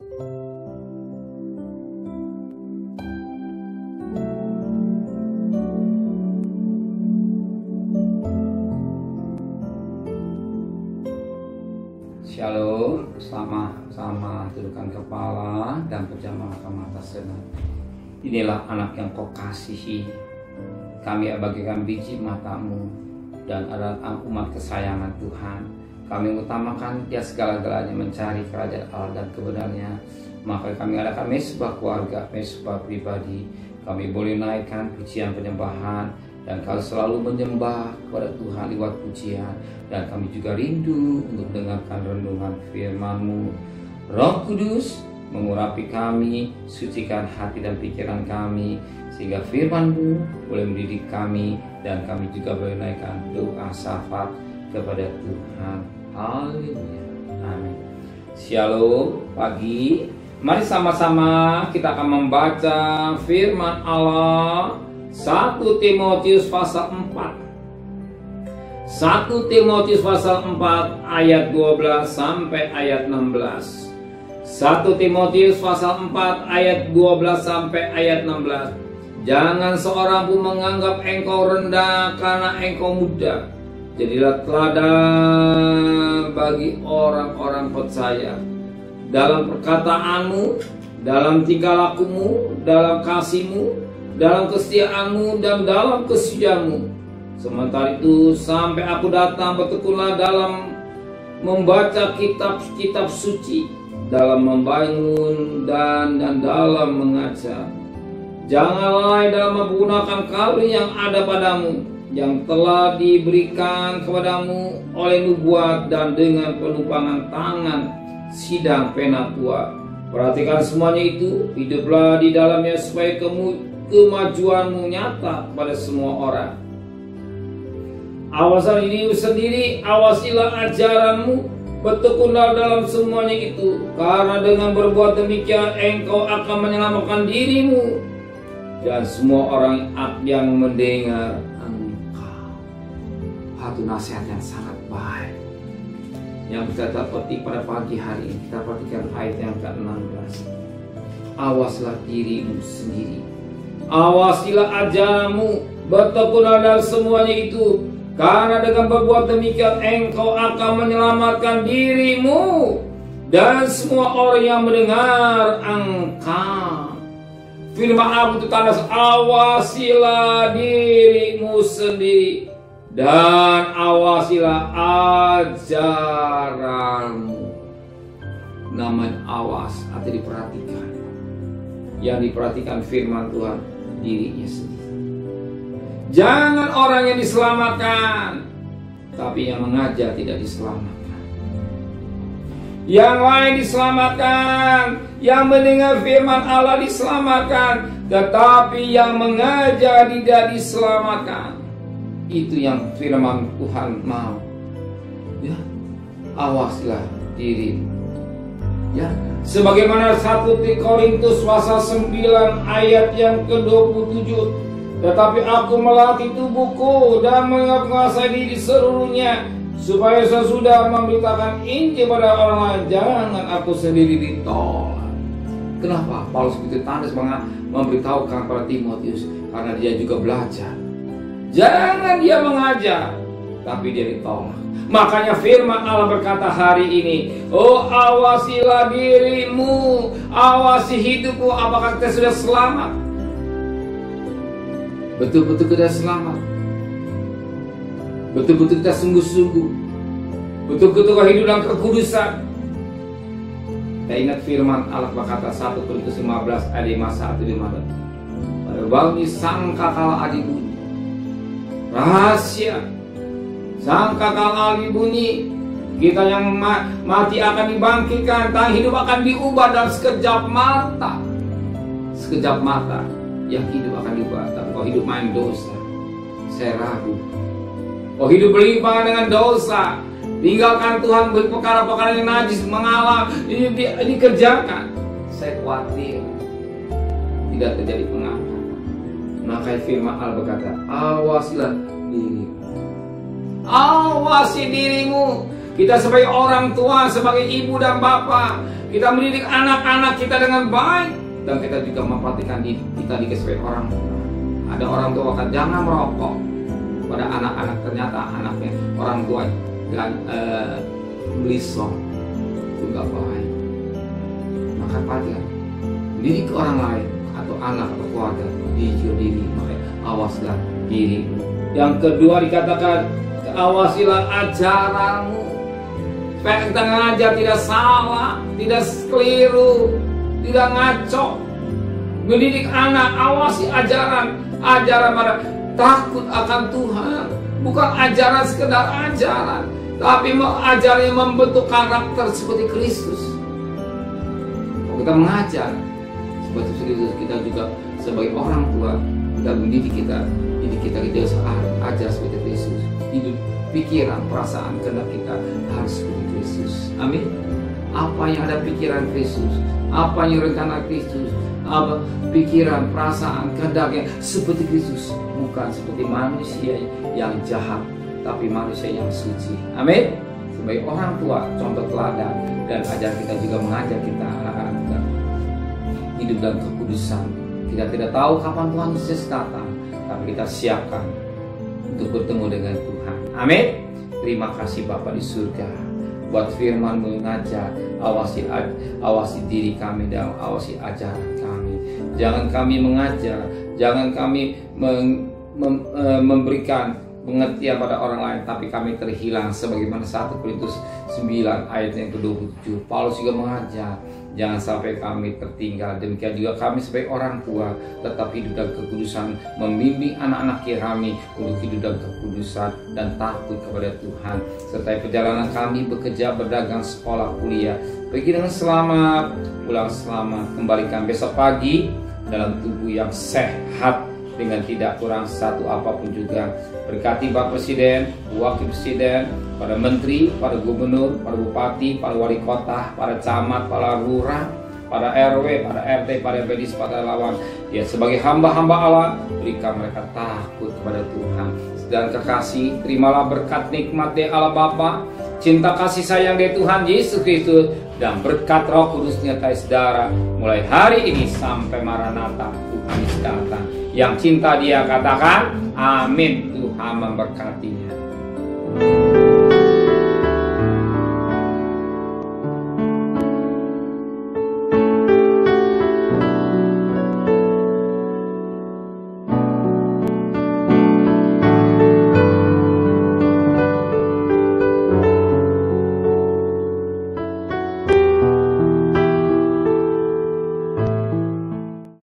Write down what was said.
Shalom, sama-sama tundukkan kepala dan pejamkan mata sejenak. Inilah anak yang kau kasihi. Kami bagikan biji matamu dan adalah umat kesayangan Tuhan. Kami utamakan dia segala-galanya mencari kerajaan Allah dan kebenarannya. Maka kami adakan mesbah keluarga, mesbah pribadi. Kami boleh naikkan pujian penyembahan dan kau selalu menyembah kepada Tuhan lewat pujian. Dan kami juga rindu untuk mendengarkan renungan firman-Mu. Roh Kudus mengurapi kami, sucikan hati dan pikiran kami, sehingga firman-Mu boleh mendidik kami dan kami juga boleh naikkan doa syafaat kepada Tuhan. Haleluya. Amin. Shalom pagi. Mari sama-sama kita akan membaca firman Allah 1 Timotius pasal 4. 1 Timotius pasal 4 ayat 12 sampai ayat 16. 1 Timotius pasal 4 ayat 12 sampai ayat 16. Jangan seorang pun menganggap engkau rendah karena engkau muda. Jadilah teladan bagi orang-orang percaya dalam perkataanmu, dalam tingkah lakumu, dalam kasihmu, dalam kesetiaanmu, dan dalam kesucianmu. Sementara itu sampai aku datang, bertekunlah dalam membaca kitab-kitab suci, dalam membangun dan dalam mengajar. Jangan lalai dalam menggunakan karunia yang ada padamu, yang telah diberikan kepadamu oleh nubuat dan dengan penumpangan tangan sidang penatua. Perhatikan semuanya itu, hiduplah di dalamnya supaya kemajuanmu nyata pada semua orang. Awasilah dirimu sendiri, awasilah ajaranmu, bertekunlah dalam semuanya itu, karena dengan berbuat demikian engkau akan menyelamatkan dirimu dan semua orang yang mendengar engkau. Satu nasihat yang sangat baik yang kita petik pada pagi hari ini. Kita perhatikan ayat yang ke-16. Awasilah dirimu sendiri, awasilah ajaranmu, bertekunlah dalam semuanya itu, karena dengan berbuat demikian engkau akan menyelamatkan dirimu dan semua orang yang mendengar engkau. Firman Allah itu tanda, awasilah dirimu sendiri dan awasilah ajaranmu. Namanya awas atau diperhatikan. Yang diperhatikan firman Tuhan dirinya sendiri. Jangan orang yang diselamatkan, tapi yang mengajar tidak diselamatkan. Yang lain diselamatkan, yang mendengar firman Allah diselamatkan, tetapi yang mengajar tidak diselamatkan. Itu yang firman Tuhan mau. Ya, awasilah dirimu. Ya, sebagaimana 1 Korintus pasal 9 ayat yang ke-27. Tetapi aku melatih tubuhku dan menguasai diri seluruhnya, supaya sesudah memberitakan Injil pada orang lain, jangan aku sendiri ditolak. Kenapa Paulus begitu tandus memberitahukan kepada Timotius? Karena dia juga belajar. Jangan dia mengajar, tapi dia ditolak. Makanya firman Allah berkata hari ini, oh awasilah dirimu, awasi hidupmu, apakah kita sudah selamat? Betul-betul kita selamat, betul-betul kita sungguh-sungguh, betul-betul kita hidup dalam kekudusan. Kita ingat firman Allah berkata 1 Korintus 15 ayat 51-52. Pada wangi sangkakala adi bunyi, rahasia sangkakala adi bunyi, kita yang mati akan dibangkitkan, tangan hidup akan diubah dalam sekejap mata. Sekejap mata yang hidup akan diubah. Tapi kalau hidup main dosa, saya ragu. Kalau hidup berlimpah dengan dosa, tinggalkan Tuhan, perkara-perkara yang najis mengalah ini kerjakan, saya khawatir tidak terjadi pengangkatan. Maka firman Allah berkata, awasilah dirimu, awasi dirimu. Kita sebagai orang tua, sebagai ibu dan bapak, kita mendidik anak-anak kita dengan baik, dan kita juga memperhatikan diri kita sebagai orang tua. Ada orang tua kan jangan merokok pada anak-anak, ternyata anaknya orang tua dan melisong juga baik. Maka perhatikan mendidik orang lain atau anak atau keluarga, diri, maka awaslah dirimu. Yang kedua dikatakan, awasilah ajaranmu, supaya kita ngajar tidak salah, tidak keliru, tidak ngaco. Mendidik anak, awasi ajaran pada takut akan Tuhan, bukan ajaran sekedar ajaran, tapi ajaran yang membentuk karakter seperti Kristus. Kalau kita mengajar seperti Kristus, kita juga sebagai orang tua, kita mendidik kita harus ajar seperti Kristus. Hidup, pikiran, perasaan, kehendak kita harus seperti Kristus. Amin. Apa yang ada pikiran Kristus, apa yang rencana Kristus, apa pikiran, perasaan, kehendaknya seperti Kristus, bukan seperti manusia yang jahat, tapi manusia yang suci. Amin. Sebagai orang tua, contoh teladan dan ajar kita juga mengajar kita anak-anak kita hidup dalam kekudusan. Kita tidak tahu kapan Tuhan Yesus datang, tapi kita siapkan untuk bertemu dengan Tuhan. Amin. Terima kasih Bapa di surga buat firman mengajar, awasi diri kami dan awasi ajaran kami. Jangan kami mengajar, jangan kami memberikan pengertian pada orang lain, tapi kami terhilang sebagaimana 1 Korintus 9 ayat yang ke-27. Paulus juga mengajar, jangan sampai kami tertinggal. Demikian juga kami sebagai orang tua tetap hidup dalam kekudusan, membimbing anak-anak kami untuk hidup dalam kekudusan dan takut kepada Tuhan. Serta perjalanan kami bekerja, berdagang, sekolah, kuliah, pergi dengan selamat, pulang selamat, kembalikan besok pagi dalam tubuh yang sehat dengan tidak kurang satu apapun juga. Berkati Bapak Presiden, Wakil Presiden, para Menteri, para Gubernur, para Bupati, para Wali Kota, para Camat, para Lurah, para RW, para RT, para Pedis, para lawan. Ya, sebagai hamba-hamba Allah, berikan mereka takut kepada Tuhan. Dan kekasih, terimalah berkat nikmat dari Allah Bapa, cinta kasih sayang dari Tuhan Yesus Kristus, dan berkat Roh Kudus nyertai saudara mulai hari ini sampai Maranatha, Tuhan Yesus datang. Yang cinta dia katakan amin. Tuhan memberkatinya.